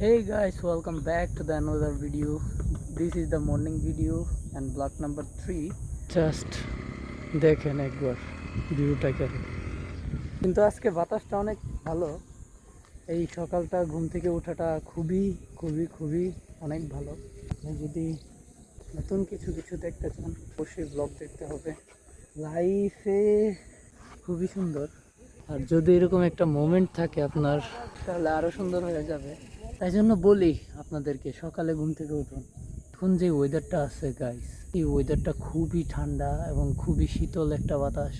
Hey guys, welcome back to the another video. This is the morning video and vlog number 3. Just দেখেন একবার ভিউটা কেমন। কিন্তু আজকে বাতাসটা অনেক ভালো। এই সকালটা ঘুম থেকে ওঠাটা খুবই খুবই খুবই অনেক ভালো। আপনি যদি নতুন কিছু দেখতে চান অবশ্যই ব্লগ দেখতে হবে। লাইফে খুবই সুন্দর, আর যদি এরকম একটা মোমেন্ট থাকে আপনার তাহলে আরও সুন্দর হয়ে যাবে। তাই জন্য বলি আপনাদেরকে সকালে ঘুম থেকে উঠুন। এখন যে ওয়েদারটা আছে গাইস, এই ওয়েদারটা খুবই ঠান্ডা এবং খুবই শীতল একটা বাতাস,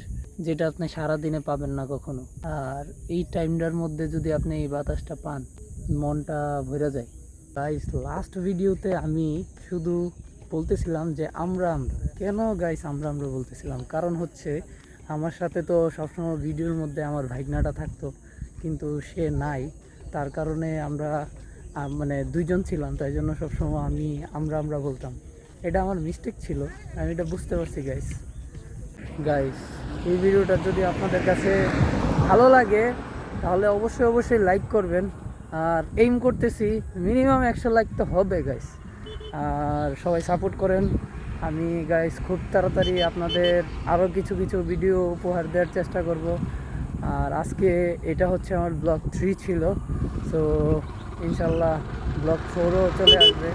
যেটা আপনি সারাদিনে পাবেন না কখনো। আর এই টাইমটার মধ্যে যদি আপনি এই বাতাসটা পান, মনটা ভরে যায়। গাইস, লাস্ট ভিডিওতে আমি শুধু বলতেছিলাম যে আমরা কেন গাইস আমরা বলতেছিলাম, কারণ হচ্ছে আমার সাথে তো সবসময় ভিডিওর মধ্যে আমার ভাইগনাটা থাকতো, কিন্তু সে নাই। তার কারণে আমরা মানে দুইজন ছিলাম, তাই জন্য সবসময় আমি আমরা বলতাম। এটা আমার মিস্টেক ছিল, আমি এটা বুঝতে পারছি গাইস। এই ভিডিওটা যদি আপনাদের কাছে ভালো লাগে তাহলে অবশ্যই লাইক করবেন। আর এইম করতেছি মিনিমাম 100 লাইক তো হবে গাইস। আর সবাই সাপোর্ট করেন। আমি গাইস খুব তাড়াতাড়ি আপনাদের আরও কিছু ভিডিও উপহার দেওয়ার চেষ্টা করব। আর আজকে এটা হচ্ছে আমার ব্লগ 3 ছিল, সো ইনশাল্লাহ ব্লগ 4ও চলে আসবে।